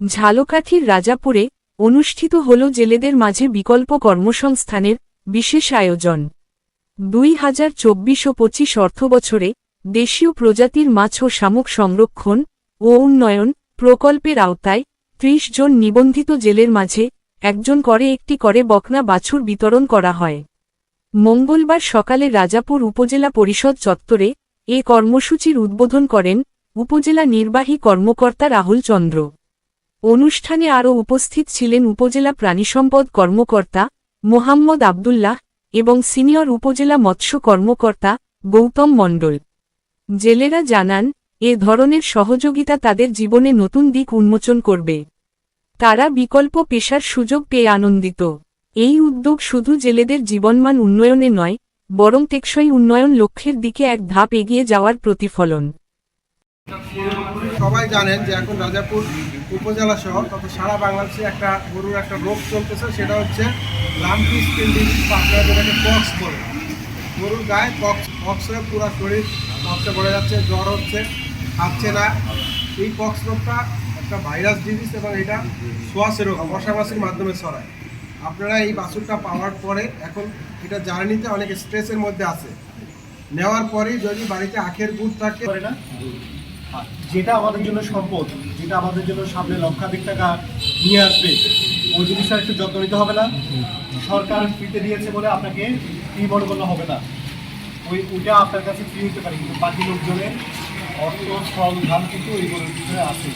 ঝালকাঠির রাজাপুরে অনুষ্ঠিত হল জেলেদের মাঝে বিকল্প কর্মসংস্থানের বিশেষ আয়োজন। 2024-25 অর্থবছরে দেশীয় প্রজাতির মাছ ও শামুক সংরক্ষণ ও উন্নয়ন প্রকল্পের আওতায় 30 জন নিবন্ধিত জেলের মাঝে একজন করে একটি করে বকনা বাছুর বিতরণ করা হয়। মঙ্গলবার সকালে রাজাপুর উপজেলা পরিষদ চত্বরে এ কর্মসূচির উদ্বোধন করেন উপজেলা নির্বাহী কর্মকর্তা রাহুল চন্দ্র। অনুষ্ঠানে আরও উপস্থিত ছিলেন উপজেলা প্রাণিসম্পদ কর্মকর্তা মোহাম্মদ আবদুল্লাহ এবং সিনিয়র উপজেলা মৎস্য কর্মকর্তা গৌতম মণ্ডল। জেলেরা জানান, এ ধরনের সহযোগিতা তাদের জীবনে নতুন দিক উন্মোচন করবে। তারা বিকল্প পেশার সুযোগ পেয়ে আনন্দিত। এই উদ্যোগ শুধু জেলেদের জীবনমান উন্নয়নে নয়, বরং টেকসই উন্নয়ন লক্ষ্যের দিকে এক ধাপ এগিয়ে যাওয়ার প্রতিফলন। সবাই জানেন যে এখন রাজাপুর উপজেলা সহ তথা সারা বাংলাদেশে একটা গরুর একটা রোগ চলতেছে, সেটা হচ্ছে লাম্পি স্কিন ডিজিজ, বা আপনারা যেটাকে পক্স বলে। গরুর গায়ে পক্স হয়ে পুরো শরীর পক্সে পড়ে যাচ্ছে, জ্বর হচ্ছে, খাচ্ছে না। এই পক্স রোগটা একটা ভাইরাস ডিজিজ এবং এটা ছোঁয়াচে রোগ, মশামাছির মাধ্যমে ছড়ায়। আপনারা এই বাছুরটা পাওয়ার পরে এখন এটা জার্নিতে অনেক স্ট্রেসের মধ্যে আছে। নেওয়ার পরেই যদি বাড়িতে আখের গুড় থাকে না, যেটা আমাদের জন্য সম্পদ, যেটা আমাদের জন্য সামনে লক্ষাধিক টাকা নিয়ে আসবে, ওই জিনিসটা একটু যত্ন নিতে হবে না। সরকার ফ্রিতে দিয়েছে বলে আপনাকে ফ্রি মনে করলে হবে না, ওইটা আপনার কাছে ফ্রি হতে পারে, কিন্তু বাকি লোকজনের অর্থ ফল ধান কিন্তু এই গরুর ভিতরে আছে।